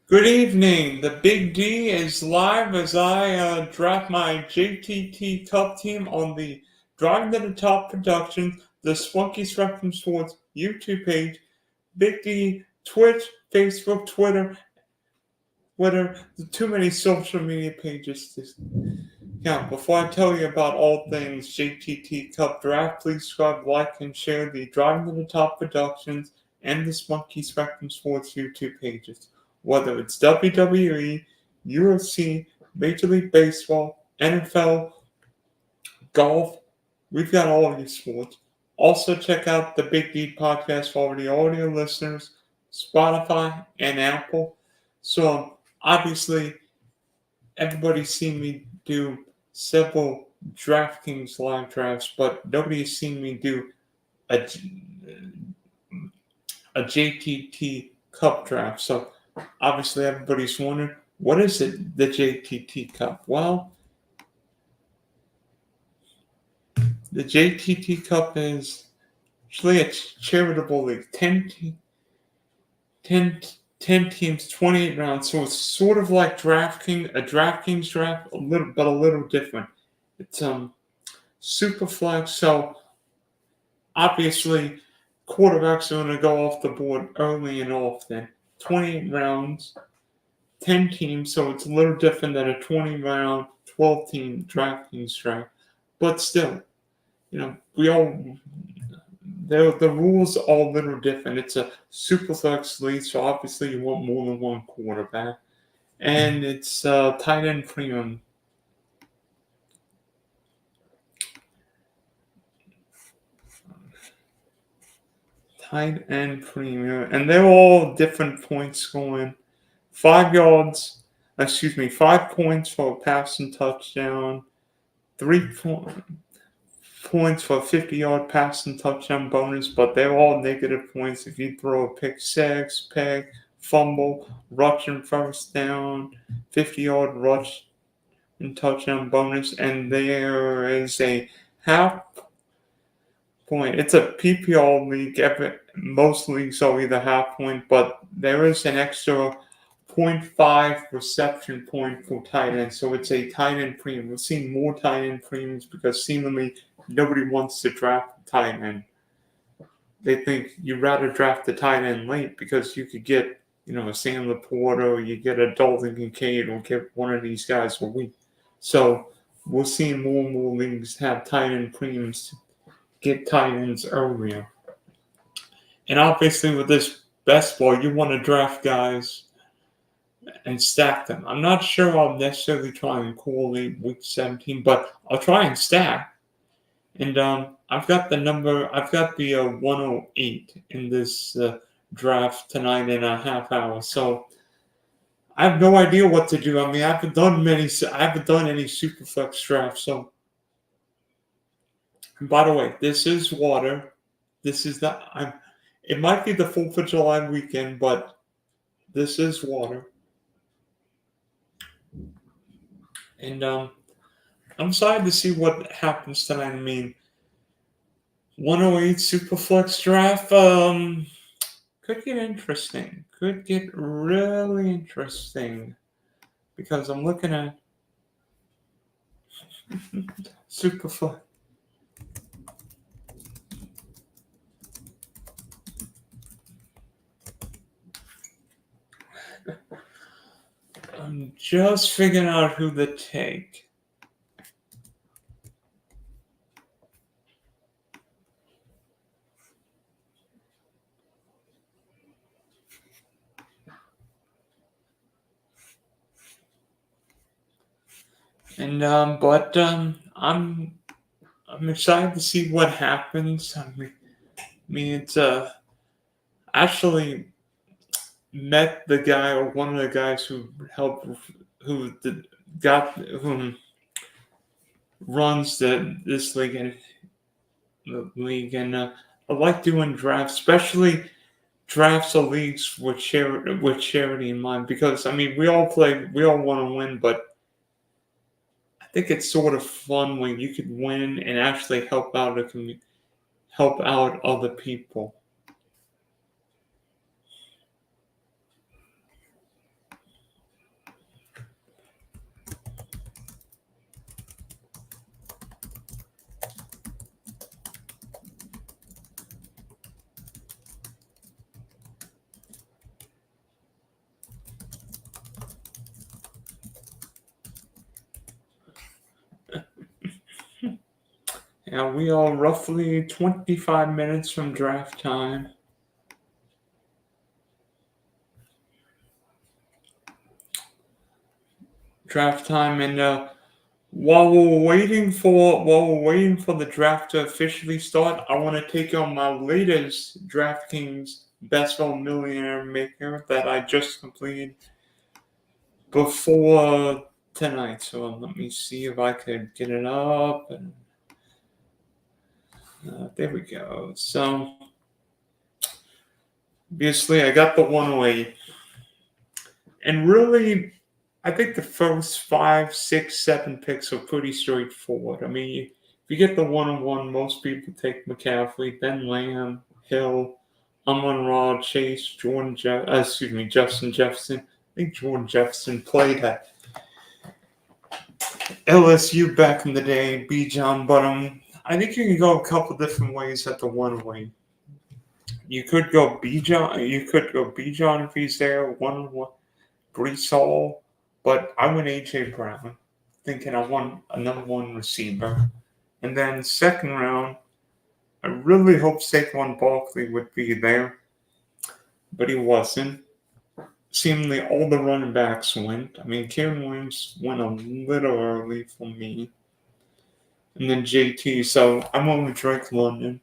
Good evening. The Big D is live as I draft my JTT Cup team on the Driving to the Top Productions, the Spunky Spectrum Sports YouTube page, Big D, Twitch, Facebook, Twitter, too many social media pages to count. Before I tell you about all things JTT Cup Draft, please subscribe, like, and share the Driving to the Top Productions and the Spunky Spectrum Sports YouTube pages. Whether it's WWE, UFC, Major League Baseball, NFL, golf, we've got all of these sports. Also, check out the Big D podcast for all the audio listeners, Spotify, and Apple. So, obviously, everybody's seen me do several DraftKings live drafts, but nobody's seen me do a, a JTT Cup draft. So, obviously, everybody's wondering, what is it, the JTT Cup? Well, the JTT Cup is actually a charitable league. 10 teams, 28 rounds. So it's sort of like a DraftKings draft, a little different. It's super flex. So obviously, quarterbacks are going to go off the board early and often. 28 rounds, 10 teams. So it's a little different than a 20-round, 12-team DraftKings draft. But still, the rules are all a little different. It's a super flex league, so obviously you want more than one quarterback. And it's tight end premium. Tight end premium. And they're all different point scoring. 5 points for a passing touchdown. 3 points for a 50-yard passing touchdown bonus, but they're all negative points if you throw a pick six, pick, fumble, rush and first down, 50-yard rush and touchdown bonus, and there is a half point. It's a PPR league. Most leagues are either half point, but there is an extra 0.5 reception point for tight end, so it's a tight end premium. We've seen more tight end premiums because seemingly nobody wants to draft the tight end. They think you'd rather draft the tight end late because you could get, a Sam Laporta, or you get a Dalton Kincaid, or get one of these guys a week. So we're seeing more and more leagues have tight end premiums to get tight ends earlier. And obviously with this best ball, you want to draft guys and stack them. I'm not sure I'll necessarily try and correlate week 17, but I'll try and stack. And I've got the 108 in this draft tonight in a half hour. So I have no idea what to do. I mean, I haven't done any Superflex drafts. So, and by the way, this is water. It might be the 4th of July weekend, but this is water. And I'm excited to see what happens tonight. I mean, 108 Superflex draft could get interesting. Could get really interesting because I'm looking at Superflex. I'm just figuring out who to take. And I'm excited to see what happens. I mean it's actually met the guy or one of the guys who runs this league and I like doing drafts, especially drafts of leagues with charity in mind, because I mean we all want to win, but I think it's sort of fun when you could win and actually help out other people. Yeah, we are roughly 25 minutes from draft time. And while we're waiting for the draft to officially start, I want to take on my latest DraftKings Best Ball Millionaire Maker that I just completed before tonight. So let me see if I could get it up. And there we go. So obviously I got the 108, and really I think the first 5, 6, 7 picks are pretty straightforward. I mean, if you get the 101, most people take McCaffrey, then Lamb, Hill, Amon-Ra, Chase, Justin Jefferson. I think Jordan Jefferson played at LSU back in the day, Bijan, but I think you can go a couple different ways at the 108. You could go Bijan if he's there, 101. Brees Hall, but I went A.J. Brown, thinking I want a number one receiver. And then second round, I really hoped Saquon Barkley would be there, but he wasn't. Seemingly all the running backs went. I mean, Kieran Williams went a little early for me. And then JT, so I went with Drake London.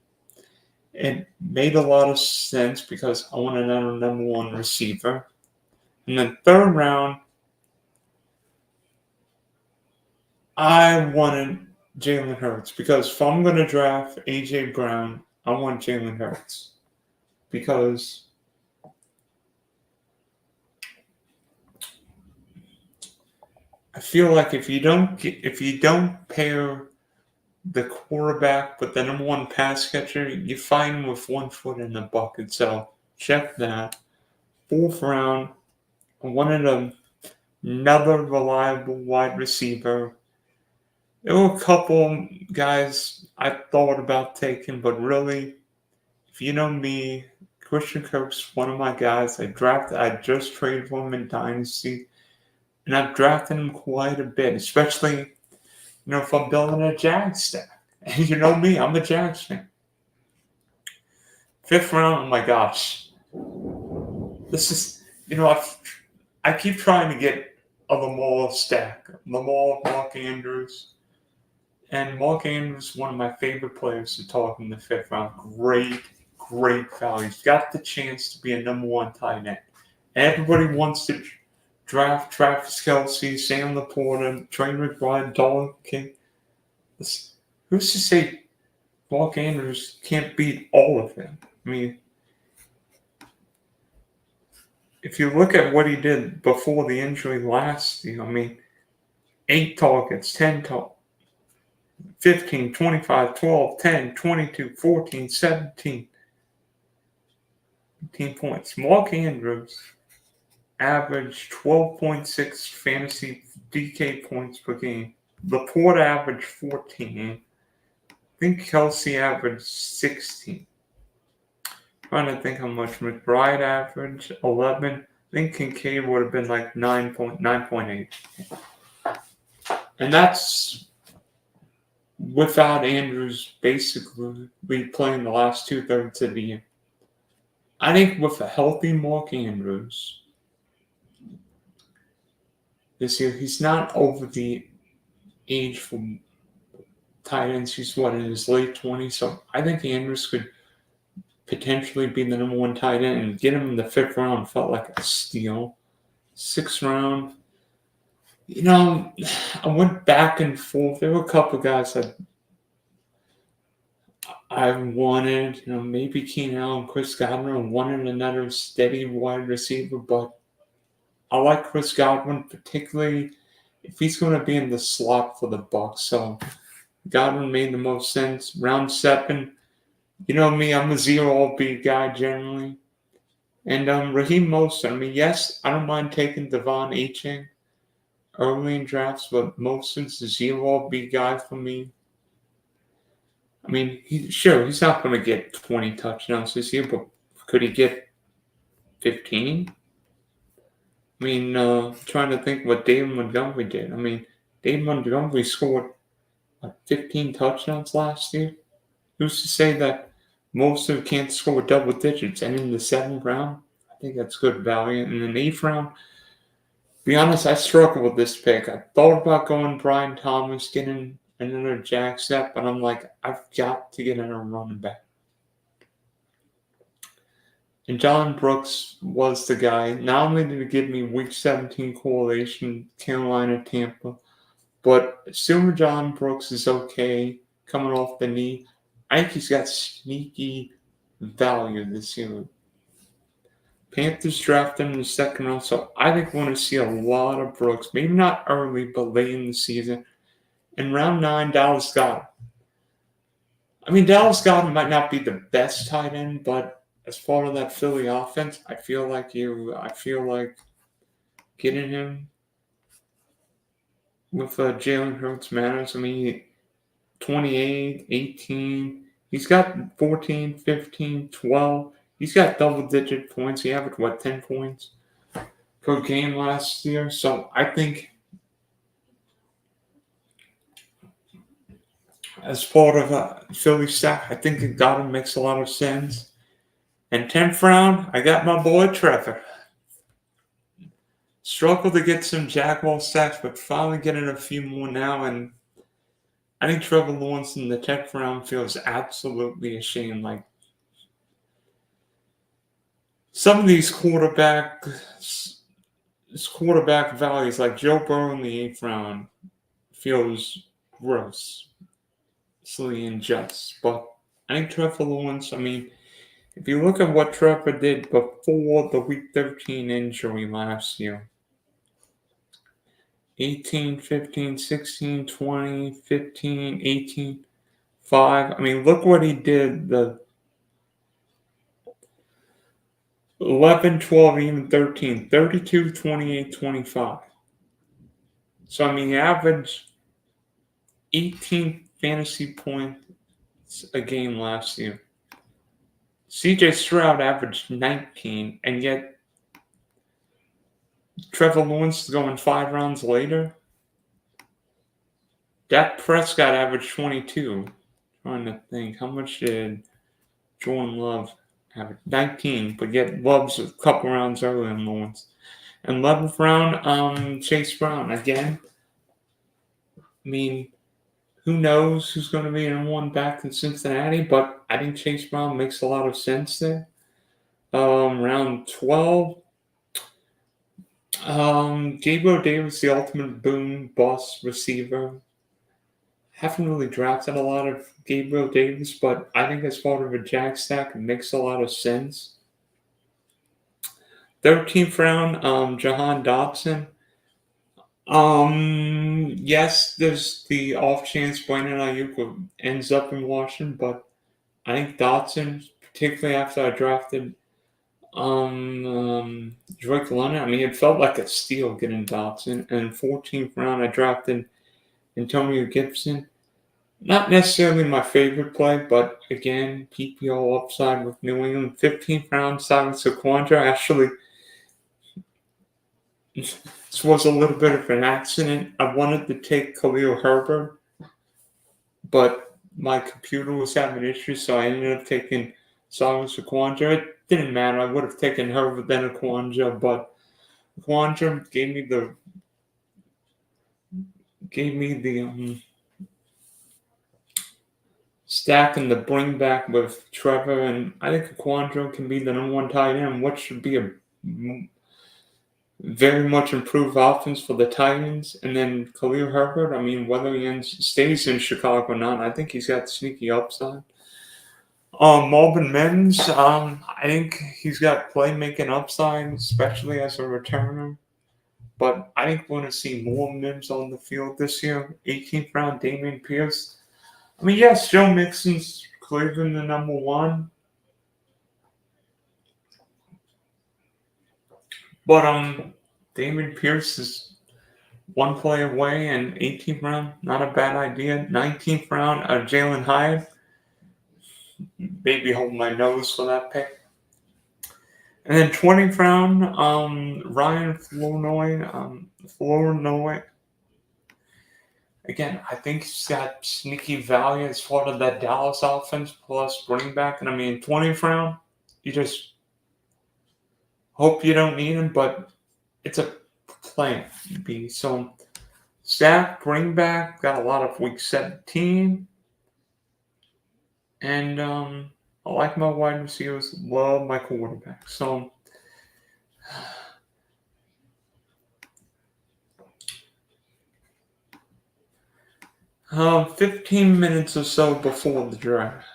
It made a lot of sense because I wanted another number one receiver. And then third round, I wanted Jalen Hurts because if I'm going to draft A.J. Brown, I want Jalen Hurts because I feel like if you don't pair the quarterback with the number one pass catcher, you find him with 1 foot in the bucket. So check that. Fourth round, I wanted another reliable wide receiver. There were a couple guys I thought about taking, but really, if you know me, Christian Kirk's one of my guys. I just traded for him in Dynasty, and I've drafted him quite a bit, especially, if I'm building a Jag stack. And you know me, I'm a Jag fan. Fifth round, oh my gosh. This is, I keep trying to get a Lamar stack. Lamar, Mark Andrews. And Mark Andrews, one of my favorite players to talk in the fifth round. Great value. He's got the chance to be a number one tight end. Everybody wants to draft Travis Kelce, Sam Laporta, Trey McBride, Dalton King. Who's to say Mark Andrews can't beat all of them? I mean, if you look at what he did before the injury last year, 8 targets, 10 targets. 15, 25, 12, 10, 22, 14, 17. 18 points. Mark Andrews averaged 12.6 fantasy DK points per game. Laporte averaged 14. I think Kelce averaged 16. Trying to think how much McBride averaged 11. I think Kincaid would have been like 9.8. And that's without Andrews basically playing the last 2/3 of the year. I think with a healthy Mark Andrews this year, he's not over the age for tight ends. He's in his late 20s. So I think Andrews could potentially be the number one tight end, and get him in the fifth round felt like a steal. Sixth round, I went back and forth. There were a couple guys that I wanted, maybe Keenan Allen, Chris Godwin. I wanted another steady wide receiver, but I like Chris Godwin, particularly if he's going to be in the slot for the Bucs. So Godwin made the most sense. Round 7, you know me, I'm a zero RB guy generally. And Raheem Mostert, yes, I don't mind taking Devon Achane early in drafts, but Mostert's a zero RB guy for me. He's not going to get 20 touchdowns this year, but could he get 15? Trying to think what David Montgomery did. David Montgomery scored 15 touchdowns last year. Who's to say that most of them can't score double digits? And in the 7th round, I think that's good value. And in the 8th round, to be honest, I struggle with this pick. I thought about going Brian Thomas, getting another jack step, but I'm like, I've got to get another running back. And John Brooks was the guy. Not only did he give me Week 17 correlation, Carolina, Tampa, but assuming John Brooks is okay coming off the knee, I think he's got sneaky value this year. Panthers drafted him in the 2nd round, so I think we're going to see a lot of Brooks. Maybe not early, but late in the season. In round 9, Dallas Goedert. I mean, Dallas Goedert might not be the best tight end, but as far as that Philly offense, I feel like getting him with Jalen Hurts matters. I mean, 28, 18. He's got 14, 15, 12. He's got double-digit points. He averaged, 10 points per game last year. So I think as part of a Philly stack, I think it got him makes a lot of sense. And 10th round, I got my boy Trevor. Struggled to get some Jaguar stacks, but finally getting a few more now. And I think Trevor Lawrence in the 10th round feels absolutely ashamed. Like, some of these quarterback values, like Joe Burrow in the 8th round, feels grossly unjust. But I think Trevor Lawrence, I mean, if you look at what Trevor did before the Week 13 injury last year, 18, 15, 16, 20, 15, 18, 5. I mean, look what he did the 11, 12, even 13, 32, 28, 25. So, I mean, he averaged 18 fantasy points a game last year. CJ Stroud averaged 19, and yet Trevor Lawrence is going 5 rounds later. Dak Prescott averaged 22. Trying to think, how much did Jordan Love average? 19, but yet Love's a couple rounds earlier than Lawrence. And 11th round, Chase Brown again. I mean, who knows who's going to be in one back in Cincinnati, but I think Chase Brown makes a lot of sense there. Round 12, Gabriel Davis, the ultimate boom bust receiver. Haven't really drafted a lot of Gabriel Davis, but I think as part of a jack stack, it makes a lot of sense. 13th round, Jahan Dotson. Yes, there's the off chance Brandon Ayuk ends up in Washington, but I think Dotson, particularly after I drafted Drake London, I mean, it felt like a steal getting Dotson. And 14th round, I drafted Antonio Gibson. Not necessarily my favorite play, but again, PPO upside with New England. 15th round, Simon Saquandra. Actually, this was a little bit of an accident. I wanted to take Khalil Herbert, but my computer was having issues, so I ended up taking Simon Saquandra. It didn't matter. I would have taken Herbert then Aquandra, but Aquandra gave me the stack and the bring back with Trevor, and I think Aquandra can be the number 1 tight end. What should be a very much improved offense for the Titans, and then Khalil Herbert. I mean, whether he stays in Chicago or not, I think he's got sneaky upside. Marvin Mims, I think he's got playmaking upside, especially as a returner. But I think we're going to see more Mims on the field this year. 18th round, Dameon Pierce. I mean, yes, Joe Mixon's clearly the number 1. But Dameon Pierce is 1 play away, and 18th round, not a bad idea. 19th round, Jalen Hyatt. Maybe hold my nose for that pick. And then 20th round, Ryan Flournoy. again, I think he's got sneaky value as part of that Dallas offense plus running back. And I mean, 20th round, you just hope you don't need him, but it's a plan B. So, staff, bring back, got a lot of week 17. And I like my wide receivers, love my quarterback. So, 15 minutes or so before the draft.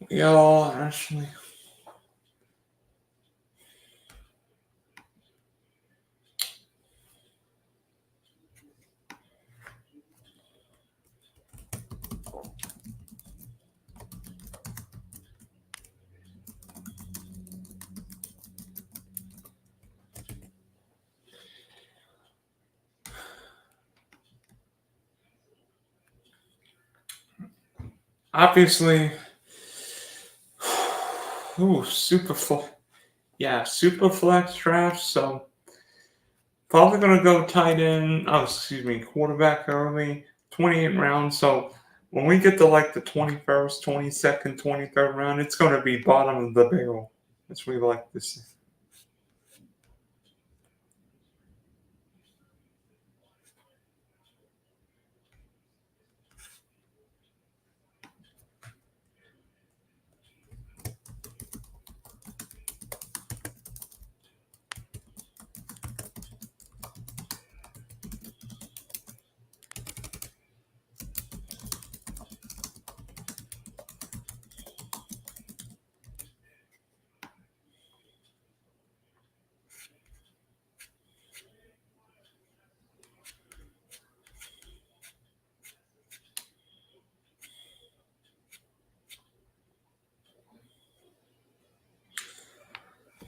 Y'all, actually. Obviously, super flex. Yeah, super flex draft. So, probably going to go tight end. Oh, excuse me, quarterback early, 28 rounds. So, when we get to like the 21st, 22nd, 23rd round, it's going to be bottom of the barrel. That's what we like to see.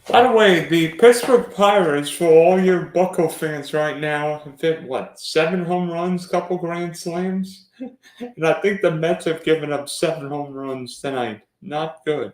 By the way, the Pittsburgh Pirates, for all your Bucko fans right now, have hit, 7 home runs, couple grand slams? And I think the Mets have given up 7 home runs tonight. Not good.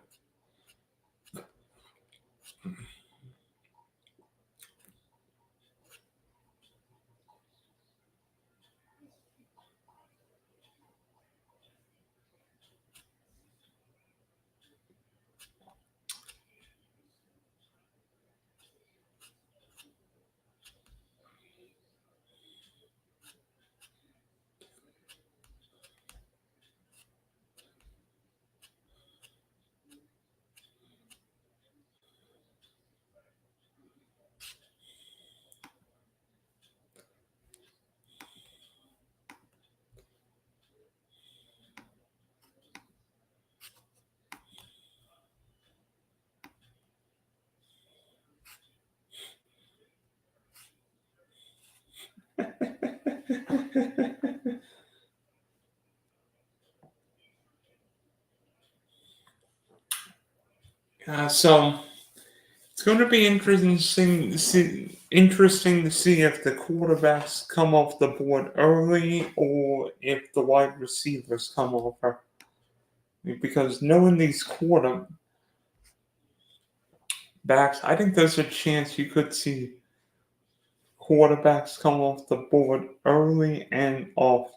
So it's going to be interesting to see if the quarterbacks come off the board early or if the wide receivers come off early. Because knowing these quarterbacks, I think there's a chance you could see quarterbacks come off the board early and often.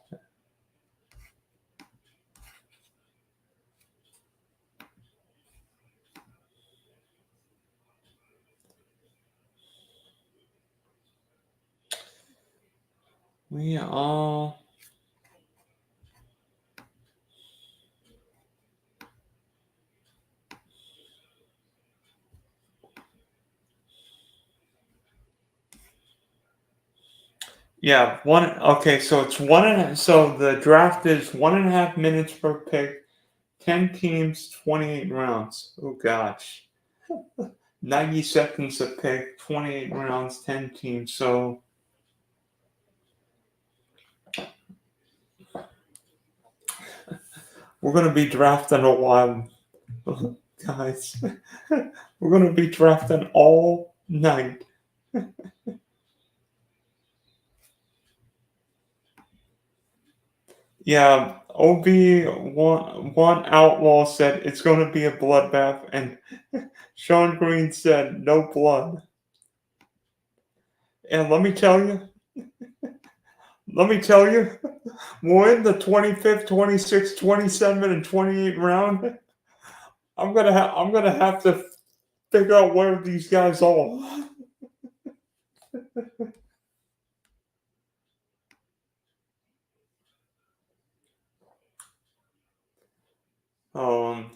We are. Yeah, one. Okay, so it's one and so the draft is 1.5 minutes per pick, 10 teams, 28 rounds. Oh gosh, 90 seconds a pick, 28 rounds, 10 teams. So we're gonna be drafting a while. Guys, we're going to be drafting all night. Yeah, OB one outlaw said it's going to be a bloodbath, and Sean Green said no blood. And let me tell you, we're in the 25th, 26th, 27th, and 28th round. I'm gonna have to figure out where these guys are.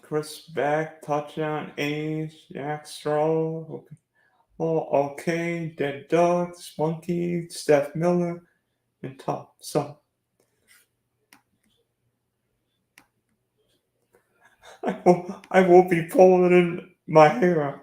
Chris Beck, touchdown, Ace, Jack Straw, okay, Dead Ducks, Monkey, Steph Miller, and Top. So I will be pulling in my hair.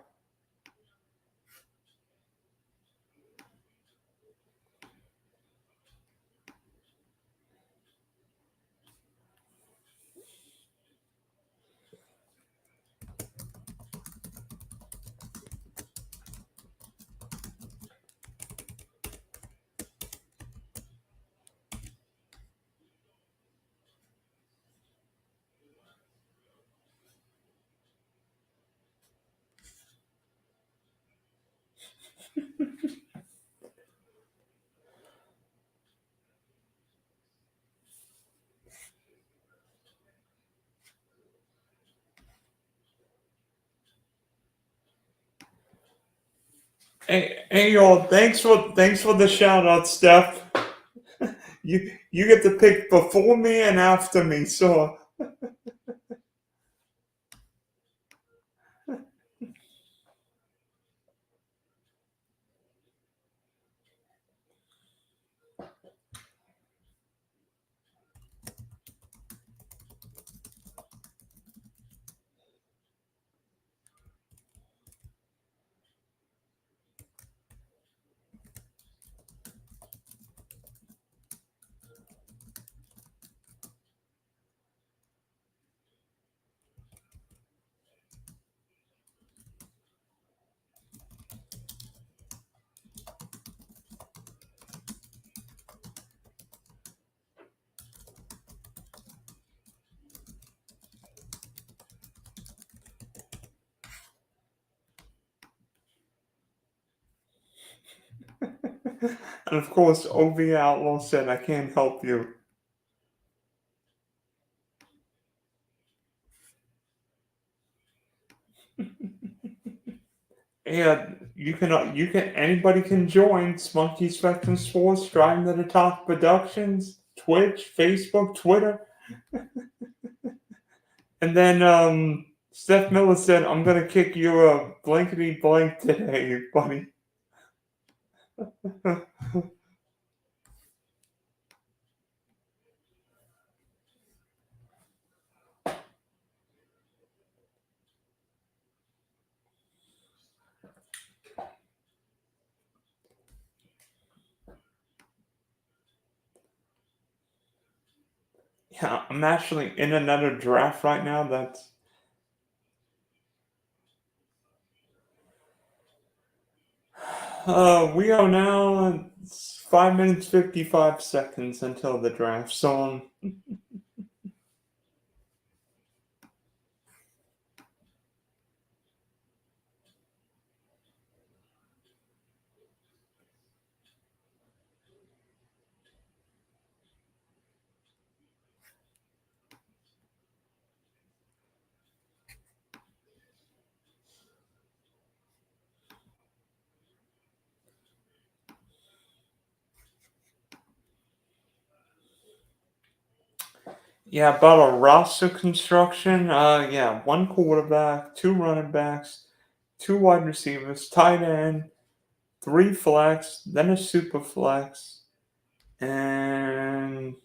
Hey y'all, thanks for the shout out, Steph. You get to pick before me and after me, so and of course OV Outlaw said I can't help you. And you can anybody can join Spunky Spectrum Sports, Driving to the Top Productions, Twitch, Facebook, Twitter. And then Steph Miller said, I'm gonna kick you a blankety blank today, buddy. Yeah, I'm actually in another draft right now that's we are now 5 minutes 55 seconds until the draft. So yeah, about a roster construction. Yeah, one quarterback, two running backs, two wide receivers, tight end, three flex, then a super flex, and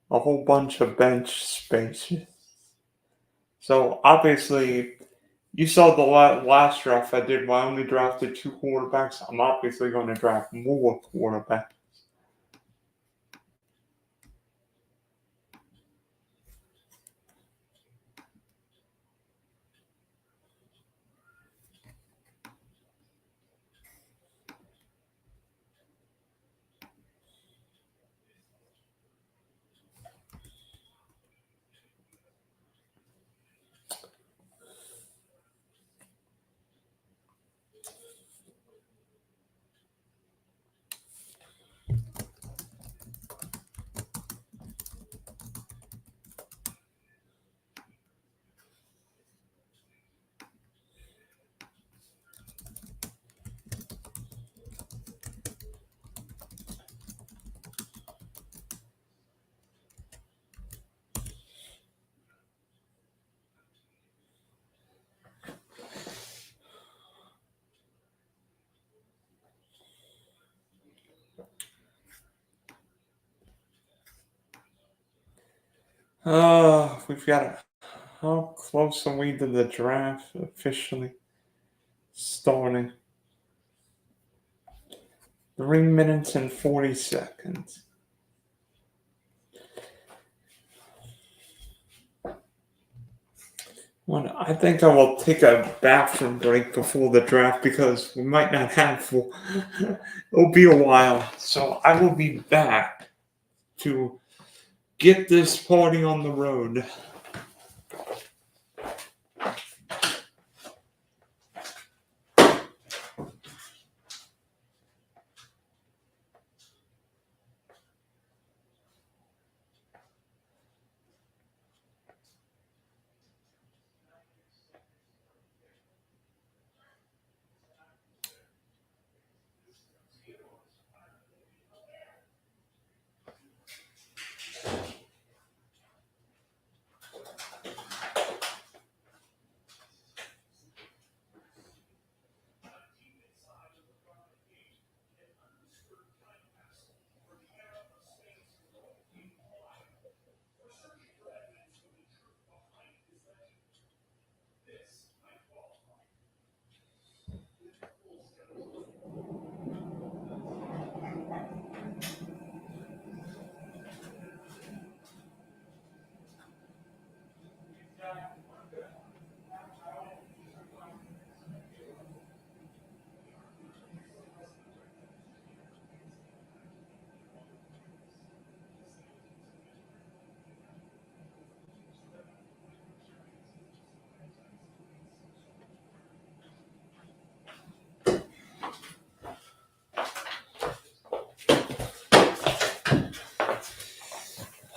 a whole bunch of bench spaces. So obviously, you saw the last draft I did. Where I only drafted two quarterbacks. I'm obviously going to draft more quarterbacks. We've got how close are we to the draft officially starting? 3 minutes and 40 seconds. Well, I think I will take a bathroom break before the draft because we might not have full. It'll be a while. So I will be back to get this party on the road.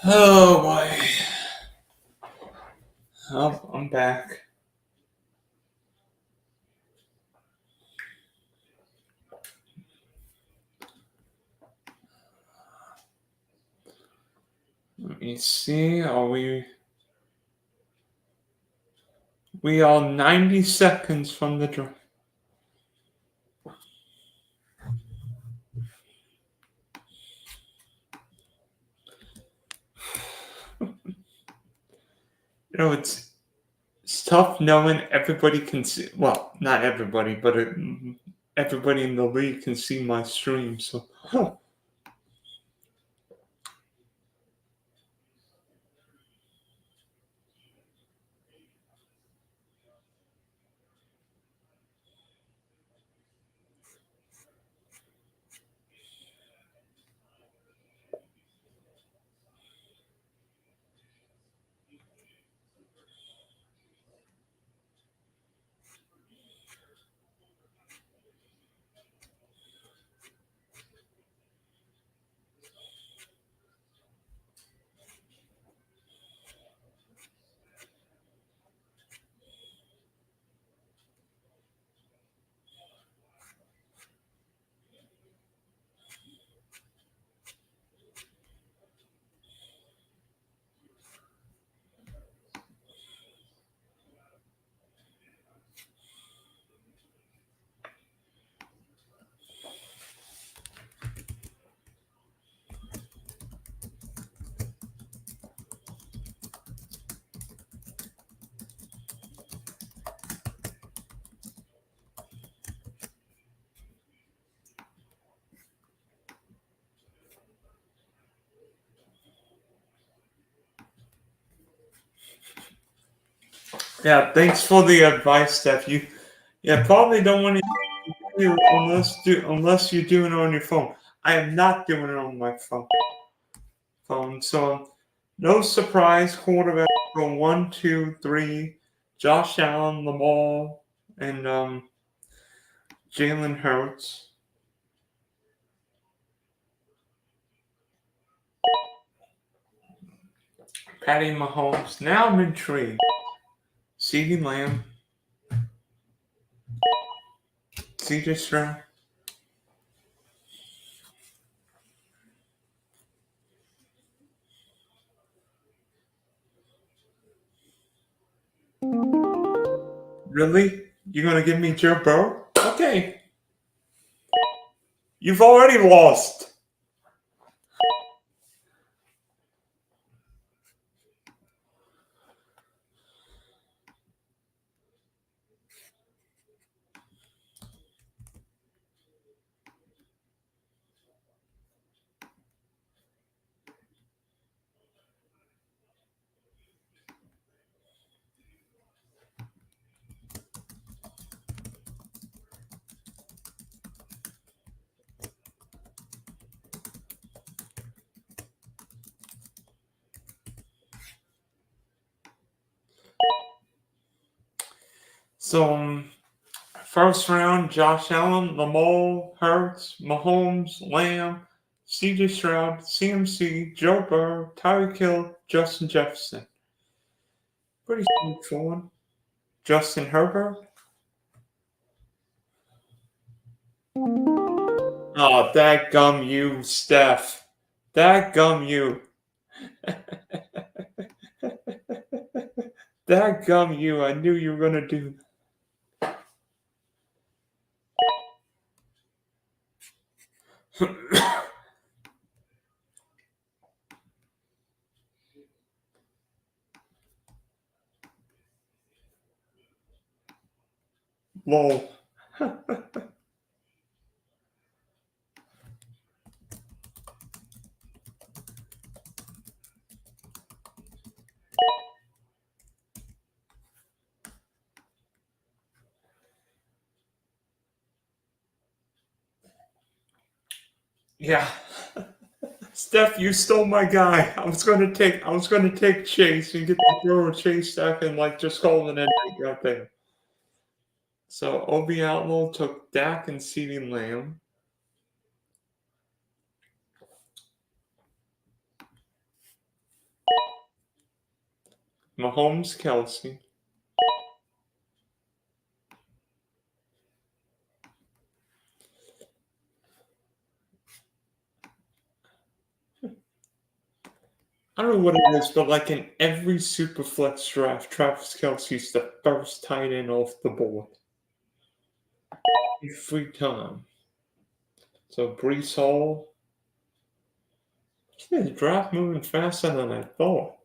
Oh boy. Oh, I'm back. Let me see. Are we are 90 seconds from the draft. It's tough knowing everybody can see. Well, not everybody, but everybody in the league can see my stream. So, yeah, thanks for the advice, Steph. Probably don't want to do unless you're doing it on your phone. I am not doing it on my phone. So no surprise quarterback go 1, 2, 3. Josh Allen, Lamar, and Jalen Hurts. Patty Mahomes. Now I'm intrigued. CeeDee Lamb. CJ Stroud. Really? You're gonna give me Joe Burrow? Okay. You've already lost. So, first round, Josh Allen, Lamar, Hurts, Mahomes, Lamb, CJ Stroud, CMC, Joe Burrow, Tyreek Hill, Justin Jefferson. Pretty straightforward. Justin Herbert. Oh, that gum you, Steph. That gum you. That gum you. I knew you were gonna do. Lol. Yeah. Steph, you stole my guy. I was gonna take Chase and get the Burrow Chase stack and like just call it an end out there. So Obi Outlaw took Dak and CeeDee Lamb. Mahomes Kelsey. I don't know what it is, but like in every Superflex draft, Travis Kelsey's the first tight end off the board. Every time. So Brees Hall. The draft moving faster than I thought.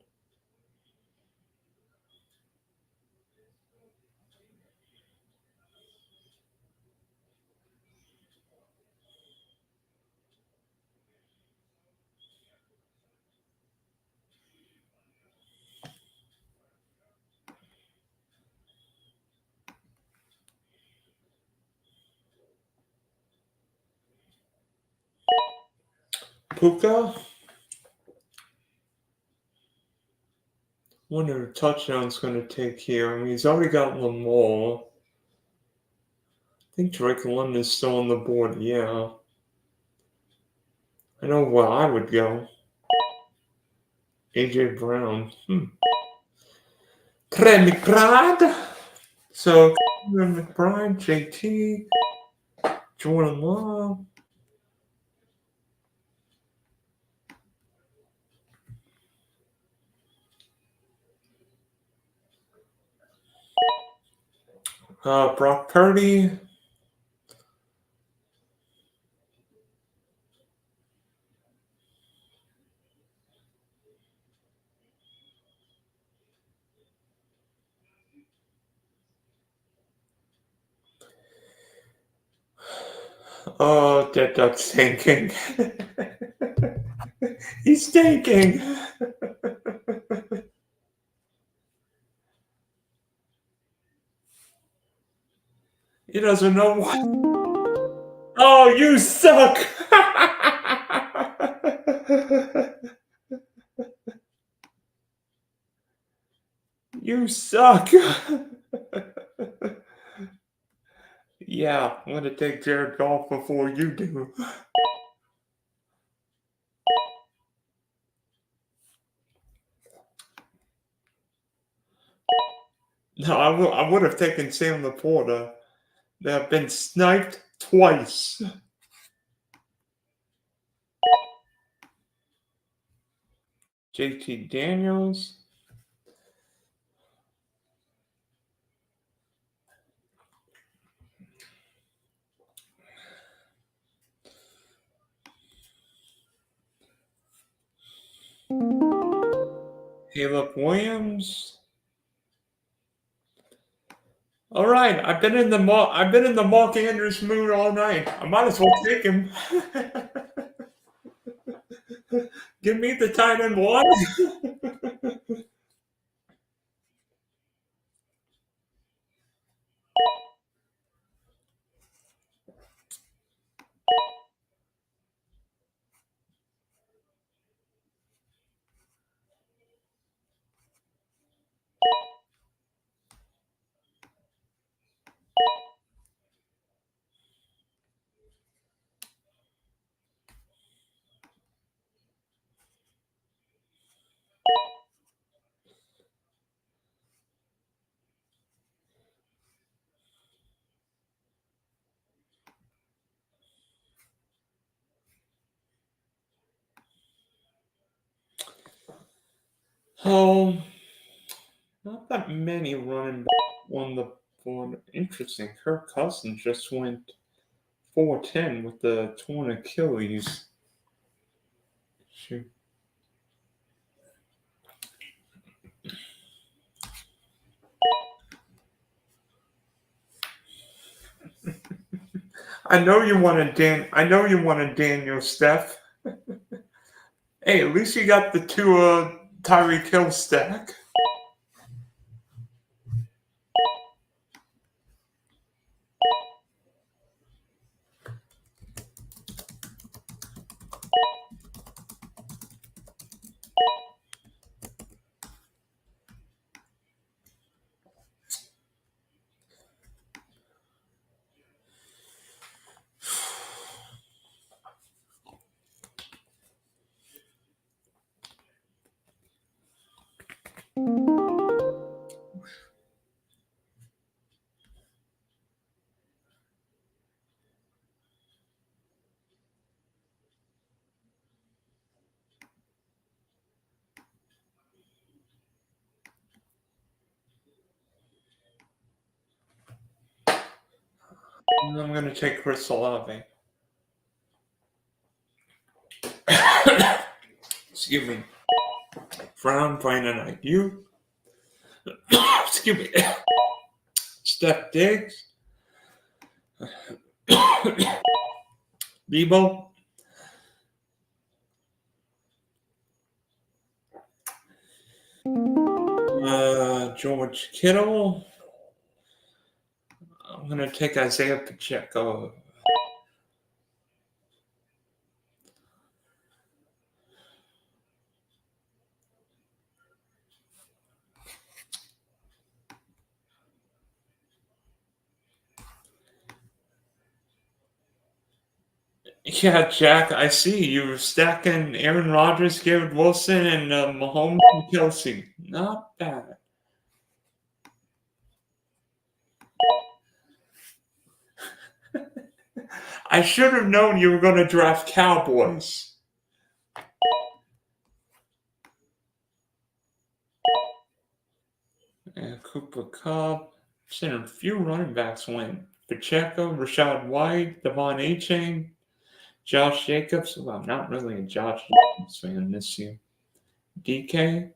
Puka. Wonder who touchdown's going to take here. I mean, he's already got Lamar. I think Drake London's still on the board. Yeah. I know where I would go. AJ Brown. Trey McBride. So, McBride, JT, Jordan Love. Brock Purdy. Oh, that duck's stinking. He's stinking. He doesn't know what. Oh, you suck. You suck. Yeah, I'm gonna take Jared Goff before you do. No, I would have taken Sam Laporta. They have been sniped twice. JT Daniels. Caleb Williams. All right, I've been in the Mark Andrews mood all night. I might as well take him. Give me the tight end one. Oh, not that many running backs on the board. Interesting. Kirk Cousins just went 4-10 with the torn Achilles. Shoot. I know you wanted Daniel Steph. Hey, at least you got the two Tyreek Hill stack. And I'm gonna take Chris Olave. Excuse me. Brown playing tonight. You. Excuse me. Steph Diggs. Debo. George Kittle. I'm gonna take Isaiah Pacheco. Yeah, Jack, I see you were stacking Aaron Rodgers, Garrett Wilson, and Mahomes and Kelsey. Not bad. I should have known you were going to draft Cowboys. And Cooper Cup. Seen a few running backs went. Pacheco, Rashad White, Devon A-Chain, Josh Jacobs. Well, I'm not really a Josh Jacobs fan this year. DK.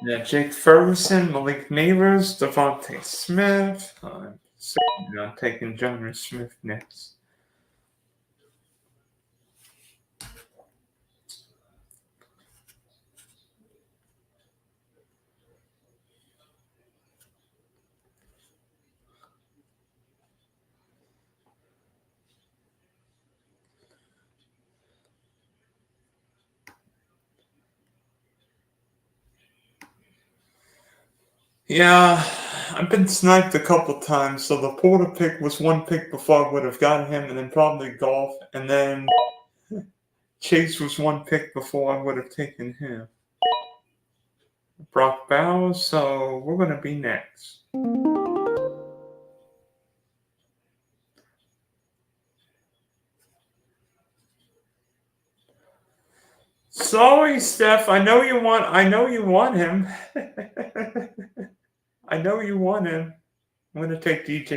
Yeah, Jake Ferguson, Malik Neighbors, Devontae Smith. I'm certainly not taking Johnny Smith next. Yeah, I've been sniped a couple times, so the Porter pick was one pick before I would have gotten him, and then probably Golf, and then Chase was one pick before I would have taken him. Brock Bowers, so we're going to be next. Sorry, Steph. I know you want him. I know you want him. I'm going to take DJ.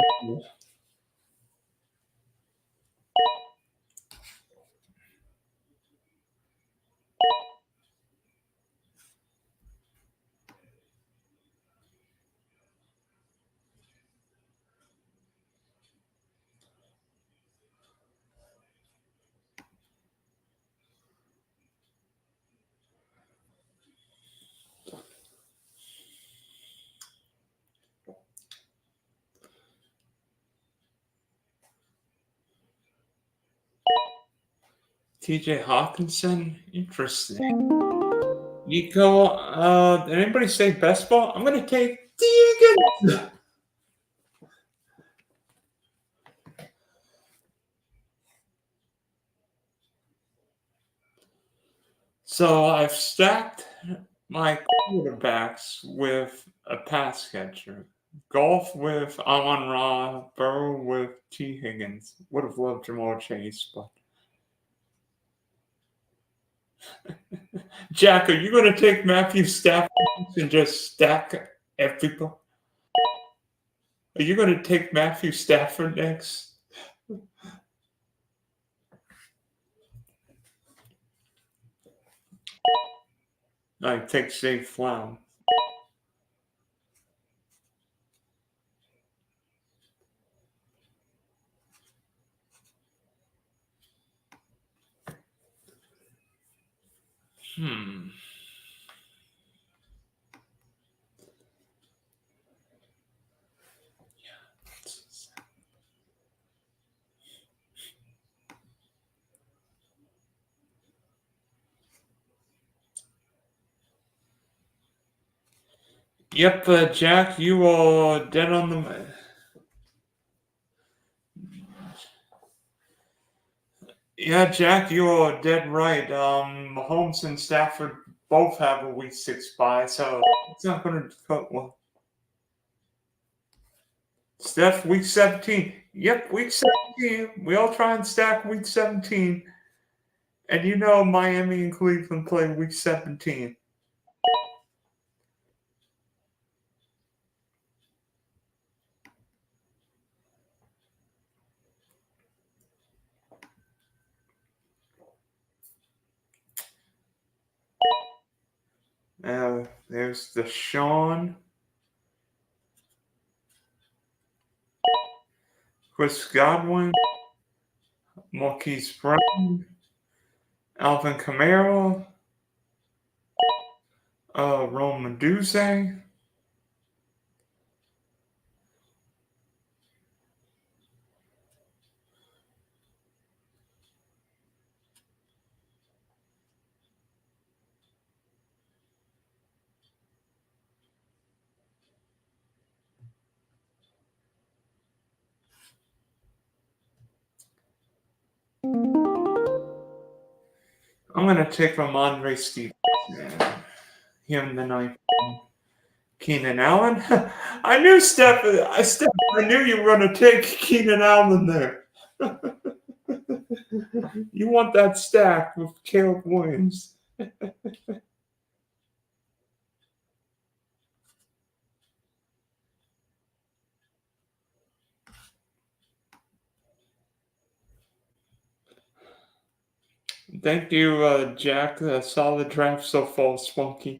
TJ Hawkinson. Interesting. You go, did anybody say best ball? I'm going to take Deegan. So I've stacked my quarterbacks with a pass catcher. Golf with Amon Ra, Burrow with T. Higgins. Would have loved Jamal Chase, but Jack, are you going to take Matthew Stafford and just stack everybody? Are you going to take Matthew Stafford next? I take Zay Flown. Yep, Jack, you are dead on the. Yeah, Jack, you are dead right. Mahomes and Stafford both have a week 6 bye, so it's not going to cut well. Steph, week 17. Yep, week 17. We all try and stack week 17. And you know Miami and Cleveland play week 17. There's the Sean. Chris Godwin. Marquise Brown. Alvin Kamara. Rome Meduze. I'm going to take Ramondre Stevens. Him the ninth. Keenan Allen. I knew Steph. I knew you were going to take Keenan Allen there. You want that stack with Caleb Williams. Thank you, Jack. Solid draft so far, Spunky.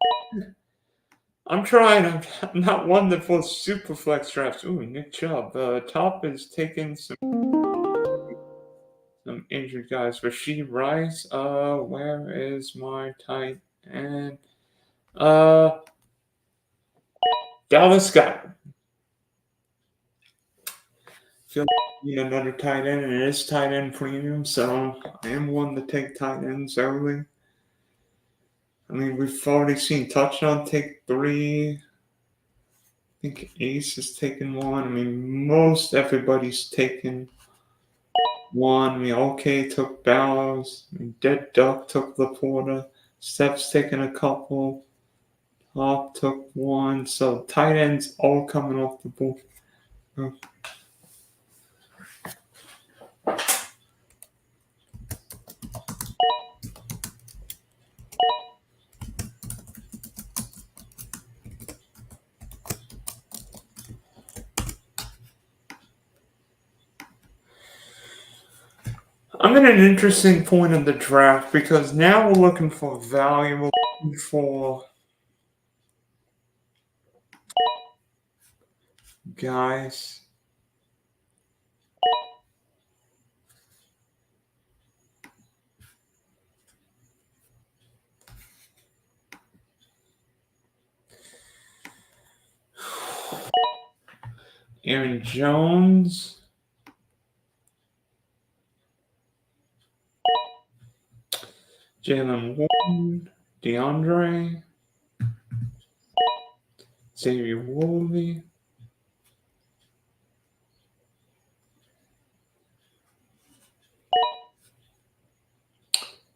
I'm trying. I'm not one that for super flex drafts. Ooh, Nick Chubb. Top is taking some injured guys. Rasheed Rice. Where is my tight end? Dallas Scott. Feel like you need another tight end, and it is tight end premium, so I am one to take tight ends early. I mean, we've already seen touchdown take 3. I think Ace has taken 1. I mean, most everybody's taken 1. I mean, OK took Bowers. I mean, Dead Duck took Laporta. Steph's taken a couple. Hop took 1. So tight ends all coming off the board. I'm at an interesting point in the draft because now we're looking for value. We're looking for guys. Aaron Jones. Jalen Warren, DeAndre, Xavier Worley,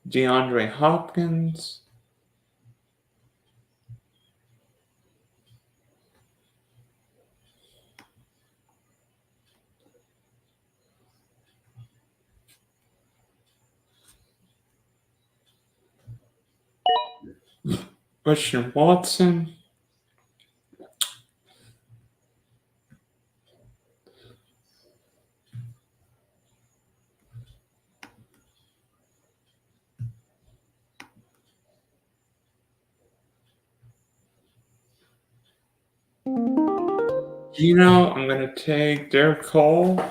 DeAndre Hopkins, Christian Watson, I'm going to take Derek Cole,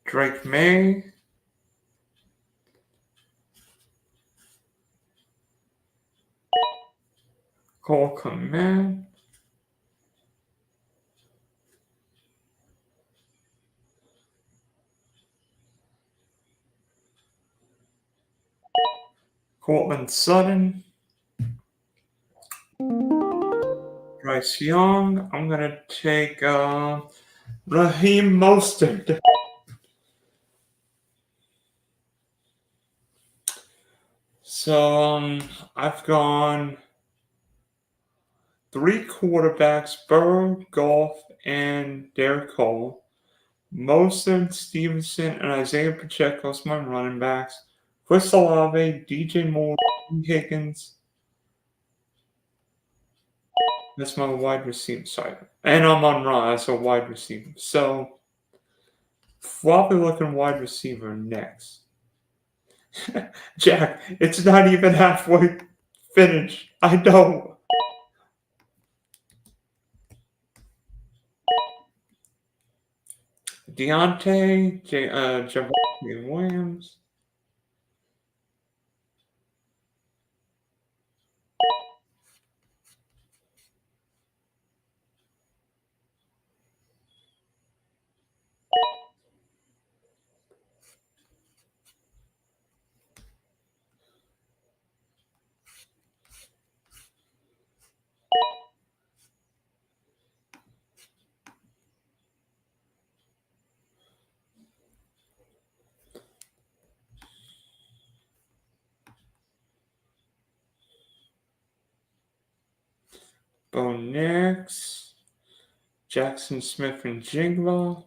Drake May, Cole Kmet, Cortland Sutton, Bryce Young. I'm going to take Raheem Mostert. So I've gone 3 quarterbacks: Burrow, Goff, and Derek Cole. Mostert, Stevenson, and Isaiah Pacheco as my running backs. Chris Olave, DJ Moore, Higgins. That's my wide receiver side. And I'm on Raw as a wide receiver. So probably looking wide receiver next. Jack, it's not even halfway finished. I know. Deontay, Javonte Williams, Bo Nix, Jackson Smith and Jigba.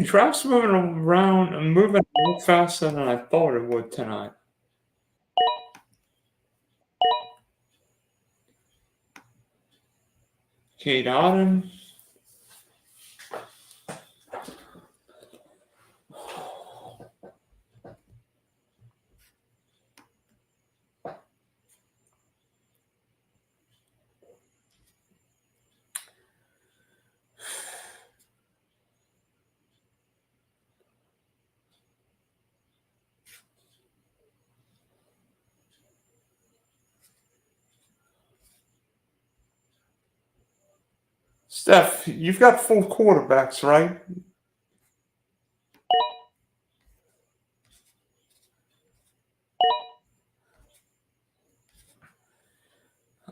Draft's moving around and moving a little faster than I thought it would tonight. Kate Otten, Steph, you've got 4 quarterbacks, right?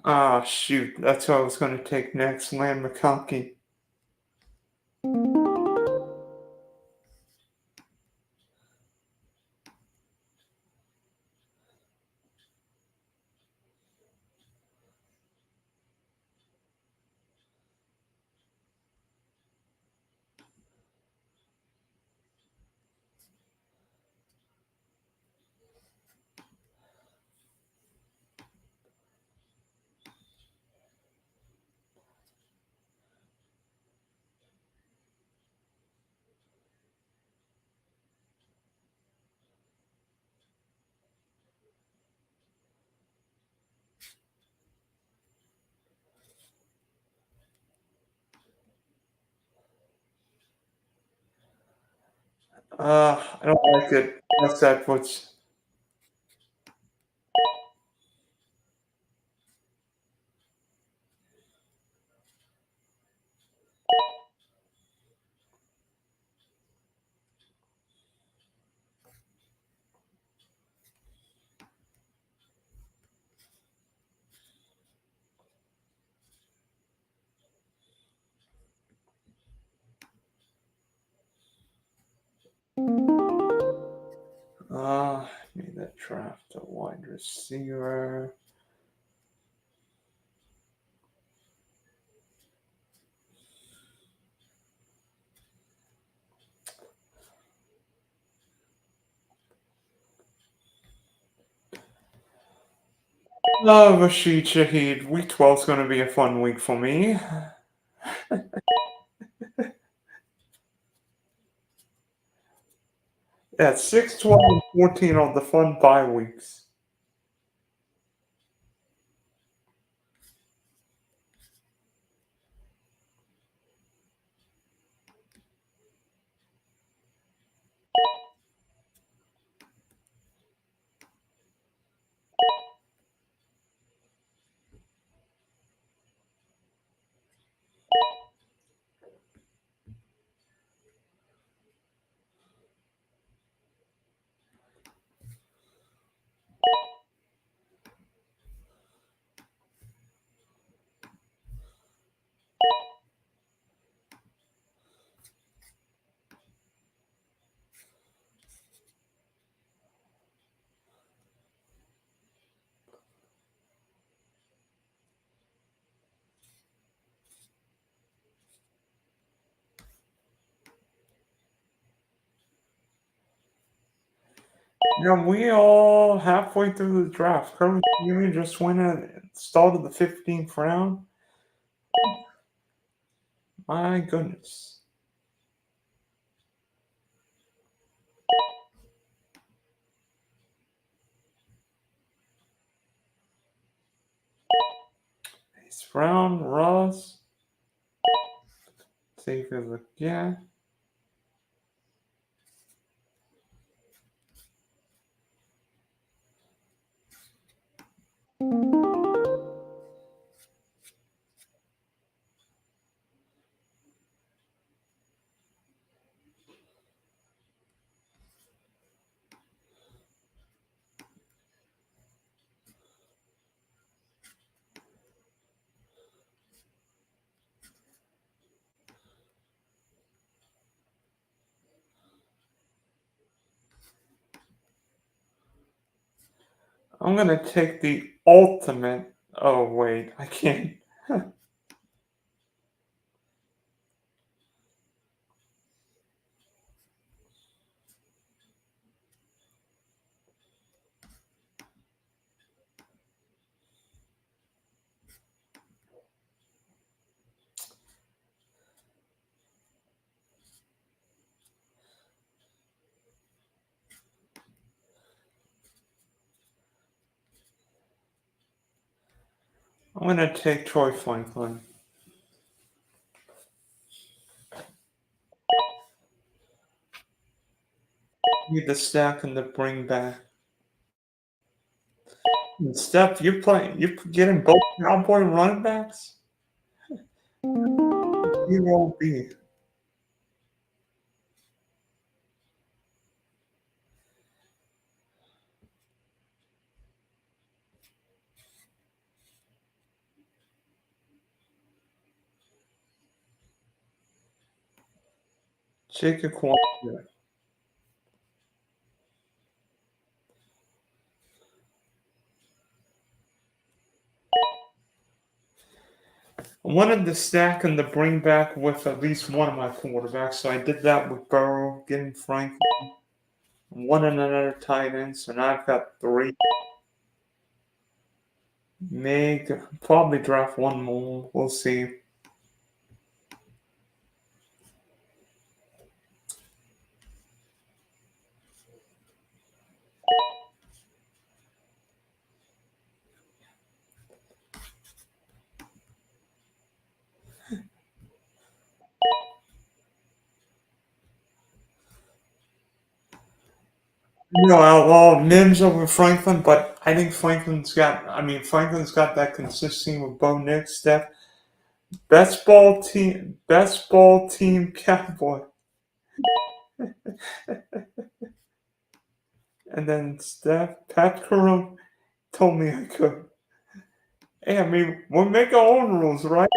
Ah, shoot. That's what I was going to take next. Land McConkey. I don't like it. What's that? What's. draft a wide receiver. Love Rashid Shaheed. Week 12 is going to be a fun week for me. Yeah, 6, 12, and 14 are the fun bye weeks. Yeah, we all halfway through the draft. Curly Jr. just went at start of the 15th round. My goodness. Ace Brown, Ross, Xavier again. I'm gonna take the ultimate. Oh wait, I can't. I'm gonna take Troy Franklin. Need the stack and the bring back. And Steph, you're getting both Cowboy running backs? Zero B. Jacob Quantrill. I wanted to stack and the bring back with at least one of my quarterbacks, so I did that with Burrow, getting Franklin, one and another tight end, so now I've got three. May probably draft one more. We'll see. I'll Mims over Franklin, but I think Franklin's got that consistency with Bo Nix, Steph. Best ball team, Cowboy. And then Steph, Pat Curran told me I could. Hey, we'll make our own rules, right?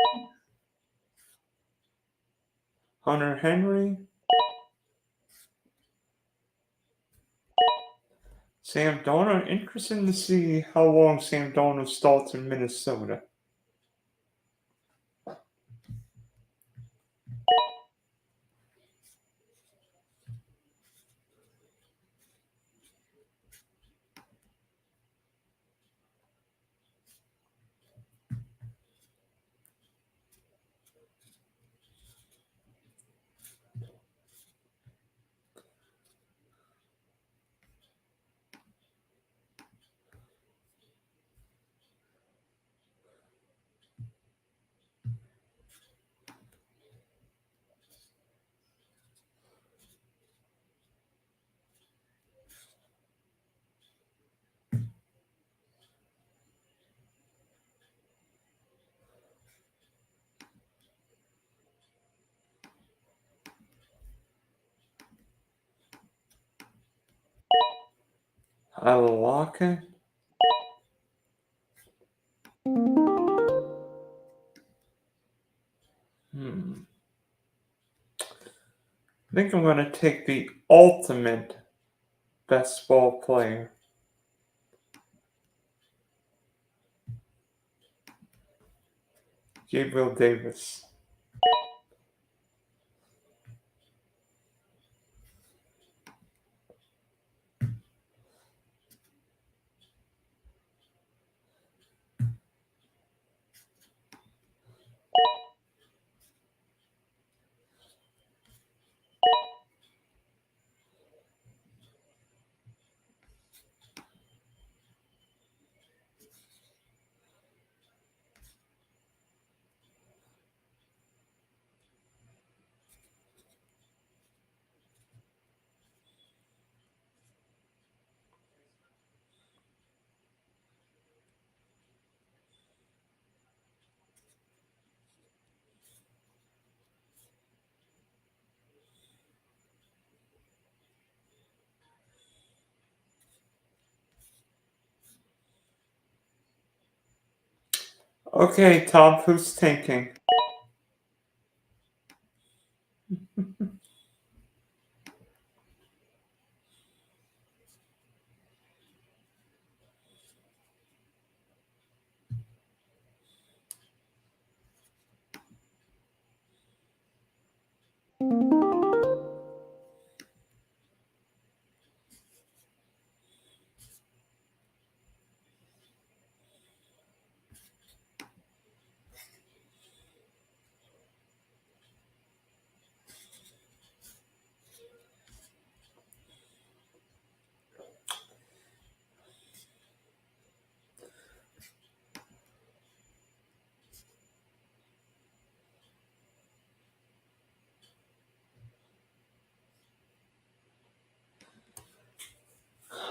Hunter Henry, Sam Darnold. Interesting to see how long Sam Darnold starts in Minnesota. I like it. I think I'm going to take the ultimate best ball player. Gabriel Davis. Okay, Tom, who's tanking?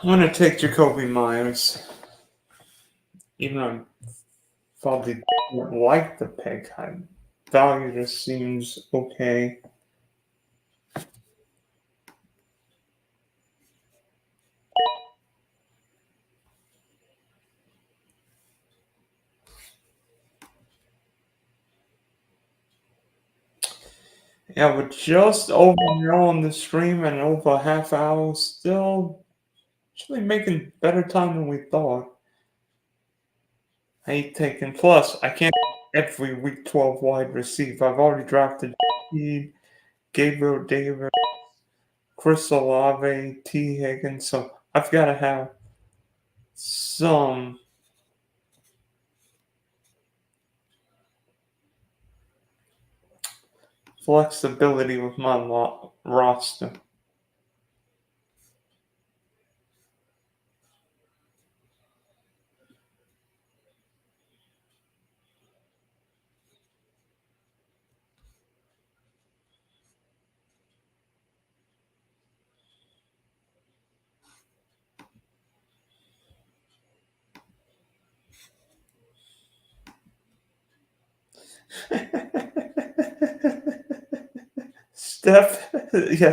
I'm going to take Jacoby Myers. Even though I probably don't like the pick, value just seems okay. Yeah, with just over now on the stream and over a half hour, still actually making better time than we thought. I ain't taking plus. I can't every week 12 wide receiver. I've already drafted Gabriel Davis, Chris Olave, T. Higgins, so I've got to have some flexibility with my roster.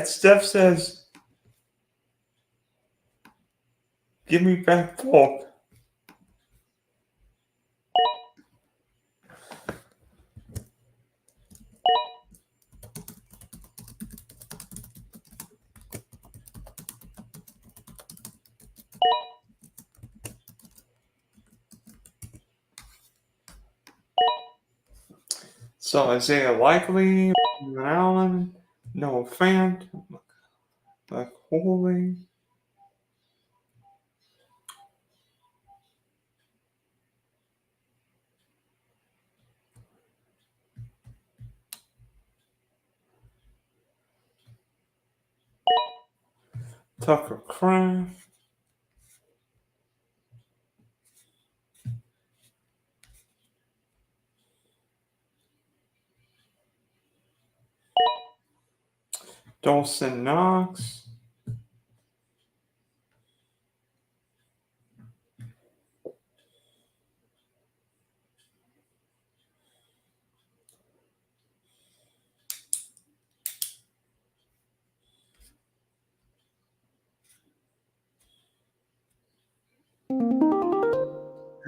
Steph says, give me back Paul. So Isaiah Likely, Allen, Noah Fant, McCoy, Tucker Kraft, Dawson Knox,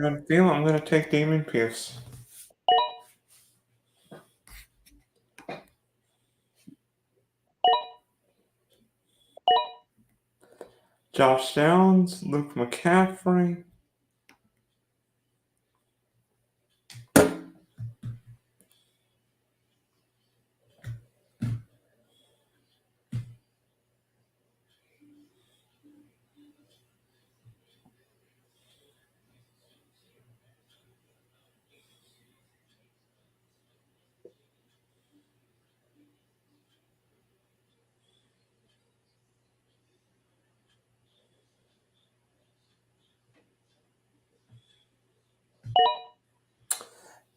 I feel I'm going to take Damon Pierce. Josh Downs, Luke McCaffrey,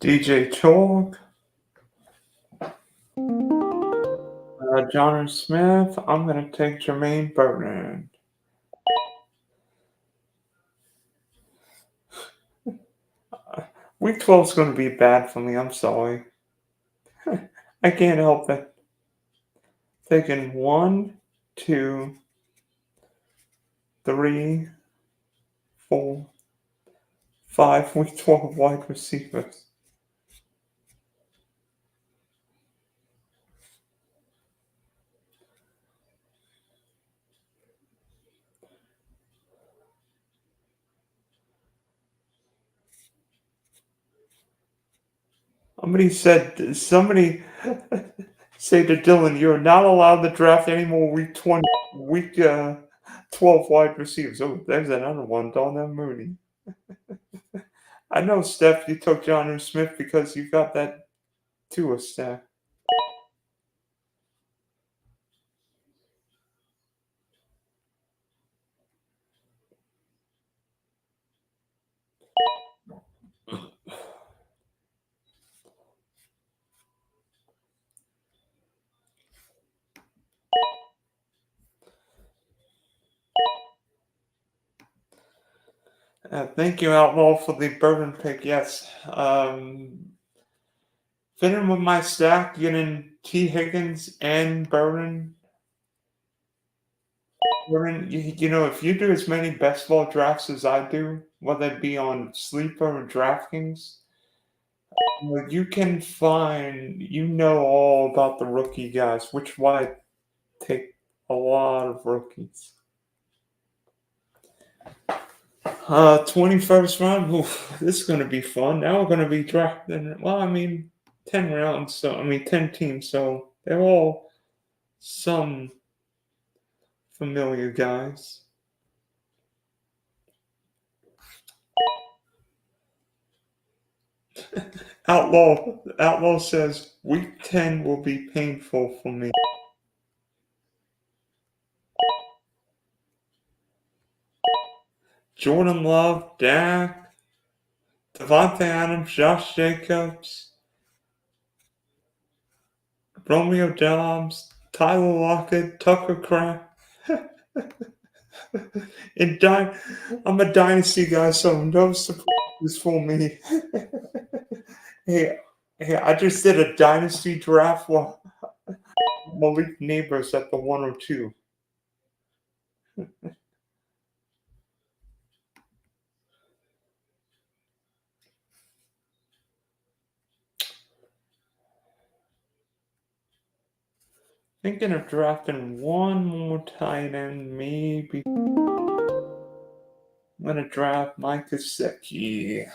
DJ Chalk, John Smith. I'm going to take Jermaine Burton. Week 12 is going to be bad for me. I'm sorry. I can't help it. Taking 1, 2, 3, 4, 5 Week 12 wide receivers. Somebody say to Dylan, you're not allowed to draft any more week 12 wide receivers. Oh, there's another one, Donnell Mooney. I know, Steph, you took John Smith because you got that Tua stack. Thank you, Outlaw, for the Bourbon pick. Yes. Fitting with my stack, getting T. Higgins and Bourbon. You know, if you do as many best ball drafts as I do, whether it be on Sleeper or DraftKings, you can you know all about the rookie guys, which why I take a lot of rookies. 21st round. Oof, this is going to be fun. Now we're going to be drafting. Well, I mean, 10 rounds. 10 teams. So they're all some familiar guys. Outlaw says week 10 will be painful for me. Jordan Love, Dak, Devontae Adams, Josh Jacobs, Romeo Dobbs, Tyler Lockett, Tucker Kraft. I'm a dynasty guy, so no surprises for me. hey, I just did a dynasty draft while Malik Neighbors at the 102. Thinking of drafting one more tight end, maybe. I'm gonna draft Mike Gesicki.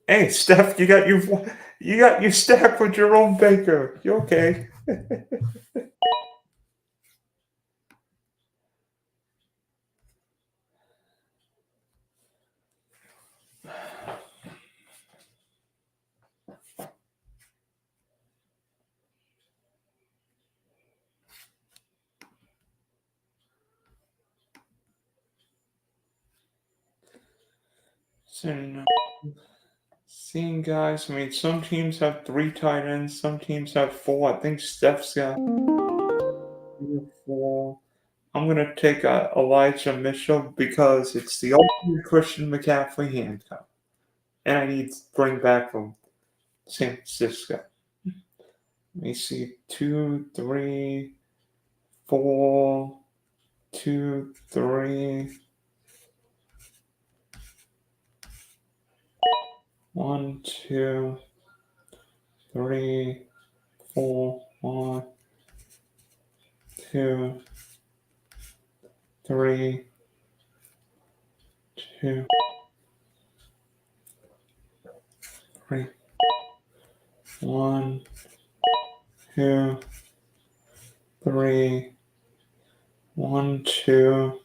Hey, Steph, you got your stack with Jerome Baker. You okay? So, seeing guys, I mean, some teams have 3 tight ends, some teams have 4. I think Steph's got 4. I'm gonna take Elijah Mitchell because it's the ultimate Christian McCaffrey handcuff, and I need to bring back from San Francisco. Let me see, 2, 3, 4, 2, 3, 1, 2, 3, 4, 1, 2, 3, 2, 3, 1, 2, 3, 1, 2,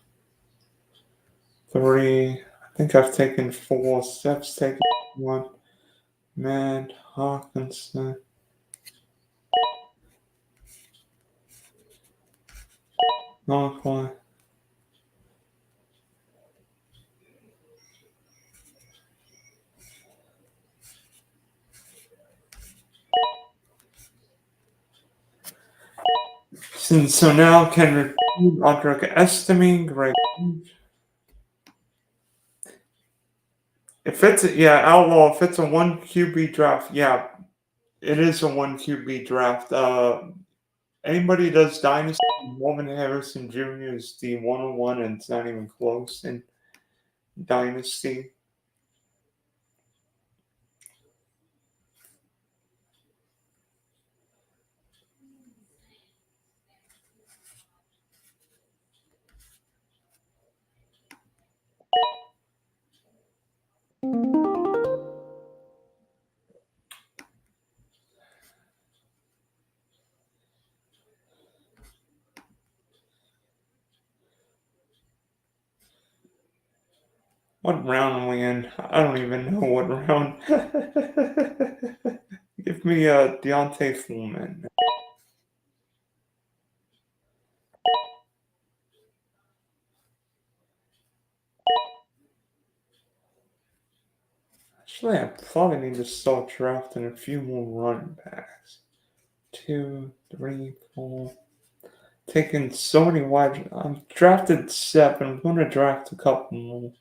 3. I think I've taken 4. Steps taken 1. Matt Hawkinson. Not one. So now can underestimate great. If it's outlaw, if it's a 1 QB draft, yeah, it is a 1 QB draft. Anybody who does Dynasty, Morgan Harrison Jr. is the 101, and it's not even close in Dynasty. What round are we in? I don't even know what round. Give me a Deontay Foreman. Actually, I probably need to start drafting a few more running backs. 2, 3, 4. Taking so many wide. I'm drafted 7. I'm going to draft a couple more.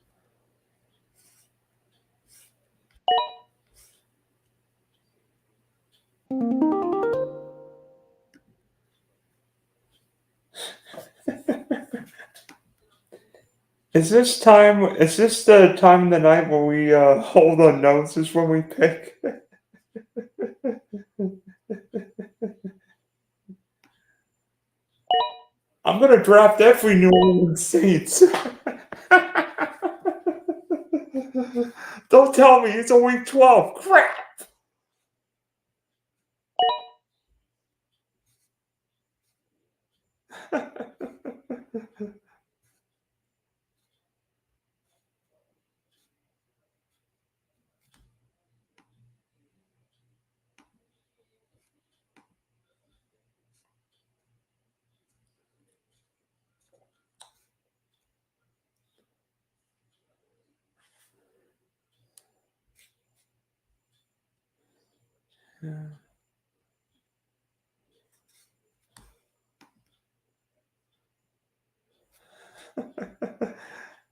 Is this time? Is this the time of the night where we hold our noses when we pick? I'm gonna draft every New Orleans Saints. Don't tell me it's a week 12. Crap.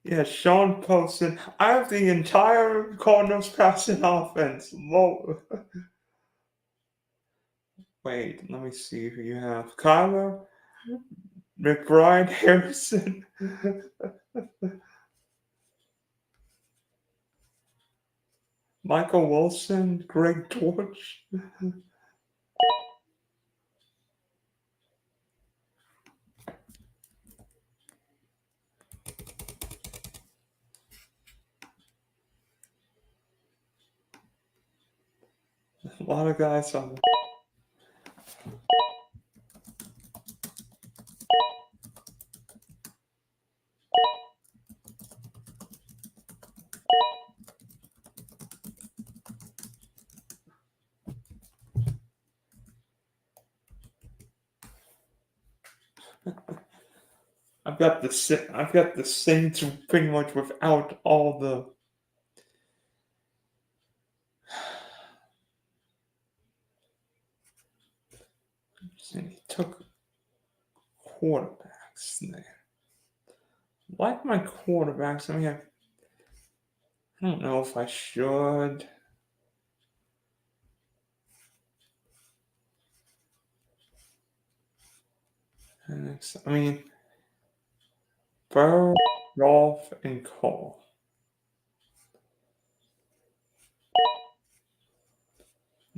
Yeah, Sean posted. I have the entire Cardinals passing offense. Wait, let me see who you have. Kyler, McBride, Harrison, Michael Wilson, Greg Torch. A lot of guys on. I've got the Saints pretty much without all the. He took quarterbacks there. Like my quarterbacks, I mean, I don't know if I should. I mean, Burrow, Golf, and Cole.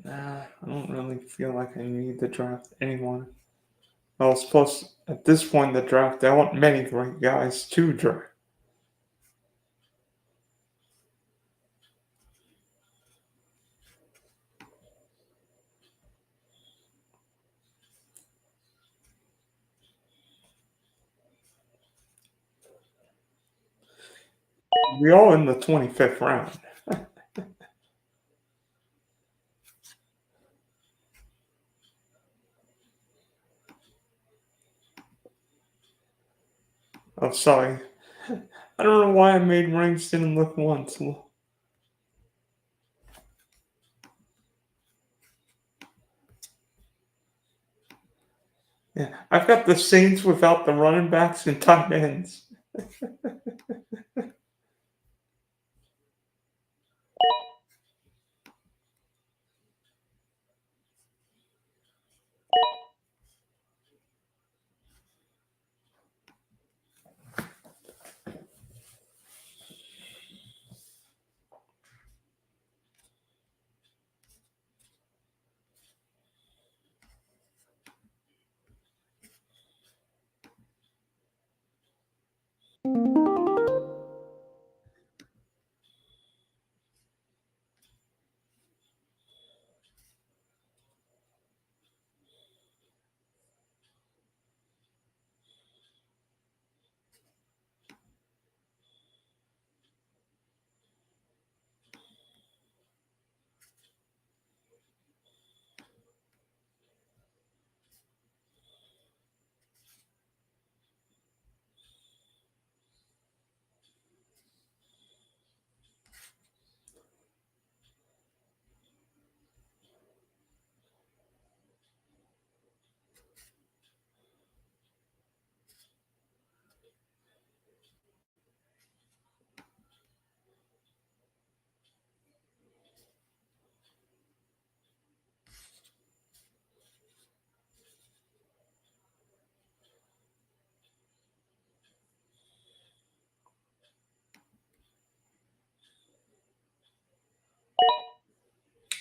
Nah, I don't really feel like I need to draft anyone else. Plus, at this point in the draft, there aren't many great guys to draft. We are in the 25th round. Oh, sorry. I don't know why I made ranks didn't look once. Yeah, I've got the Saints without the running backs and tight ends.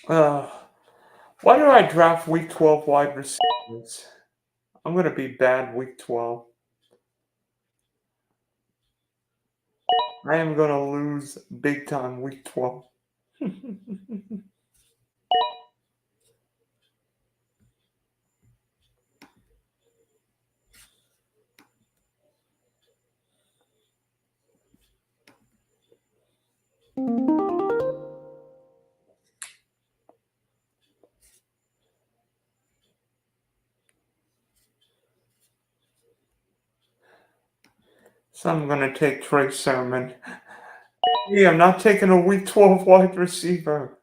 Uh, why do I draft week 12 wide receivers? I'm going to be bad week 12. I am going to lose big time week 12. So I'm going to take Trey Sermon. Hey, I'm not taking a week 12 wide receiver.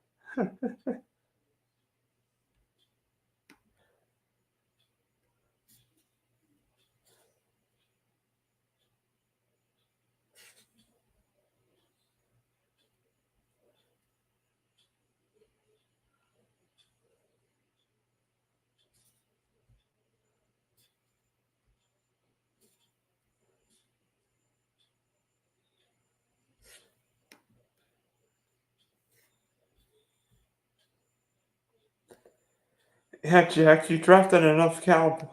Yeah, Jack, you drafted enough Cowboys.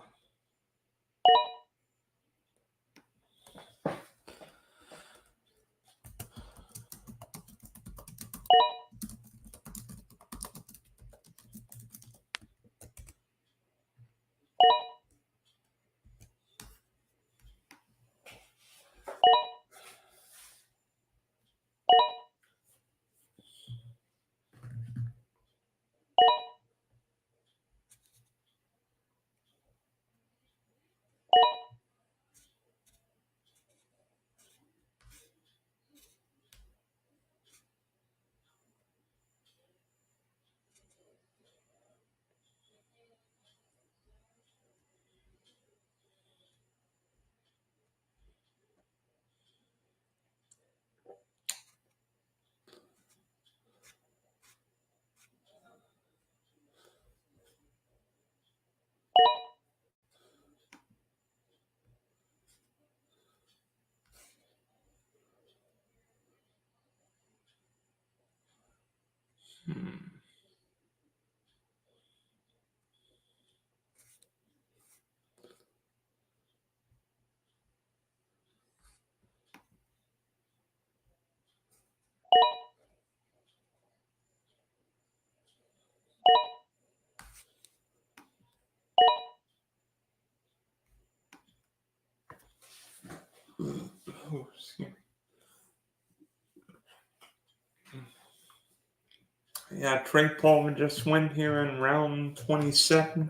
Hmm. Oh, excuse me. Yeah, Trey Palmer just went here in round 27.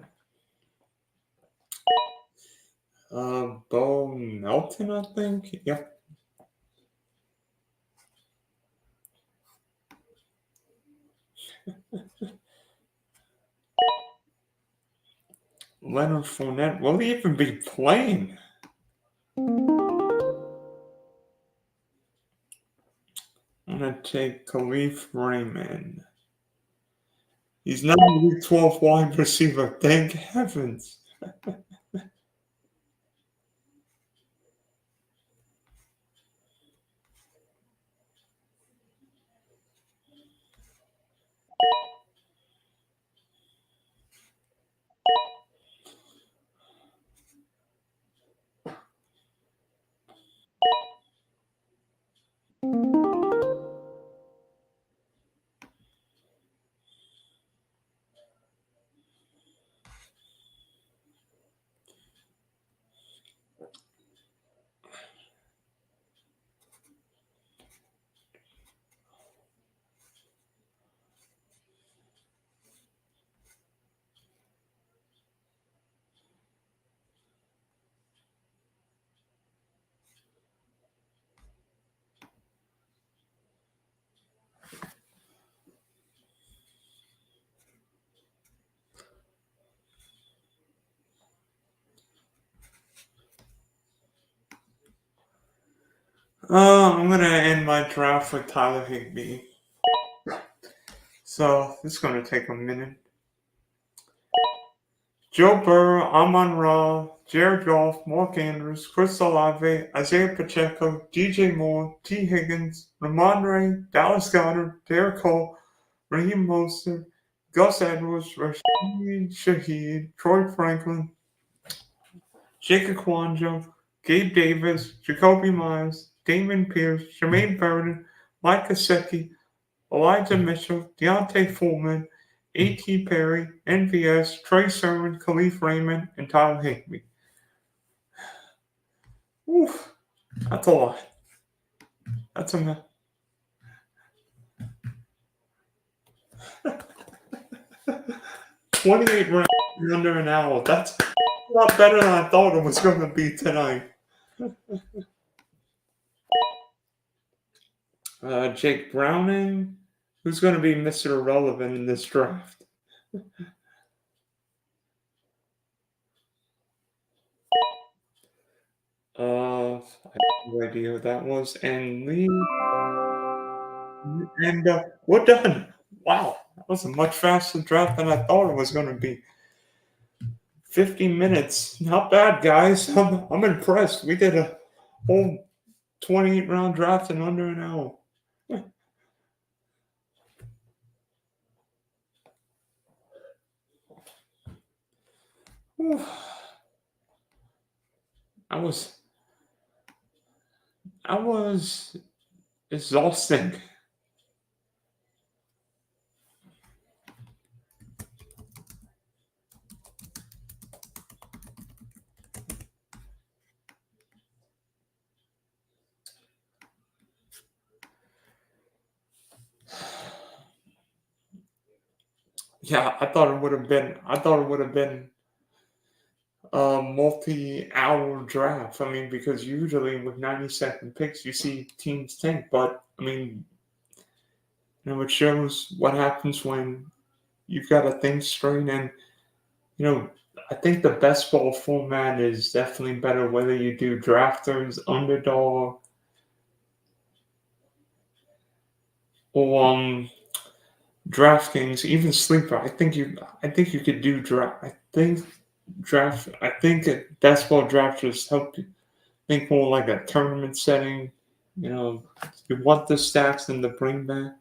Bo Melton, I think. Yep. Leonard Fournette. Will he even be playing? I'm gonna take Khalif Raymond. He's not a Week 12 wide receiver. Thank heavens. I'm gonna end my draft with Tyler Higbee. So this is gonna take a minute. Joe Burrow, Amon Ra, Jared Goff, Mark Andrews, Chris Olave, Isaiah Pacheco, DJ Moore, T. Higgins, Ramondre, Dallas Goedert, Derek Cole, Raheem Mostert, Gus Edwards, Rashid Shaheed, Troy Franklin, Jacob Kwanjo, Gabe Davis, Jacoby Myers, Damon Pierce, Jermaine Burton, Mike Gesicki, Elijah Mitchell, Deontay Foreman, A.T. Perry, NVS, Trey Sermon, Khalif Raymond, and Tyler Higbee. Oof, that's a lot. That's a 28 rounds in under an hour. That's a lot better than I thought it was going to be tonight. Jake Browning, who's going to be Mr. Irrelevant in this draft? I have no idea who that was. And Lee. And we're done. Wow, that was a much faster draft than I thought it was going to be. 50 minutes. Not bad, guys. I'm impressed. We did a whole 28 round draft in under an hour. Whew. I was exhausting. Yeah, I thought it would have been. I thought it would have been a multi-hour draft. I mean, because usually with 90-second picks, you see teams tank. But I mean, it shows what happens when you've got to think straight. And I think the best ball format is definitely better. Whether you do drafters, underdog, or DraftKings, even sleeper. I think you could do draft. I think best ball drafters help you think more like a tournament setting. You want the stacks and the bring back.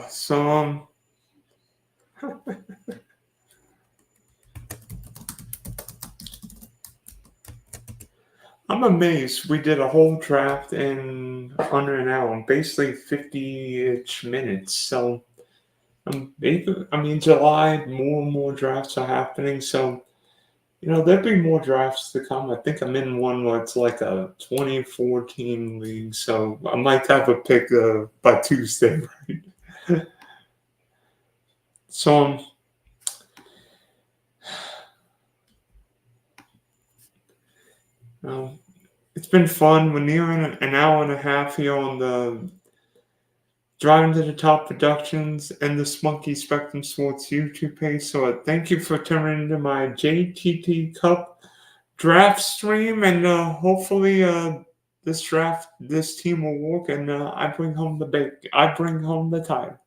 So I'm amazed we did a whole draft in under an hour, basically 50-ish minutes. So I mean, July, more and more drafts are happening. So, there'll be more drafts to come. I think I'm in one where it's like a 2014 league. So I might have a pick by Tuesday, right? So, um, it's been fun. We're nearing an hour and a half here on the Driving to the Top Productions and the Spunky Spectrum Sports YouTube page. So thank you for tuning into my JTT Cup Draft stream, and hopefully this team will work, and I bring home the title.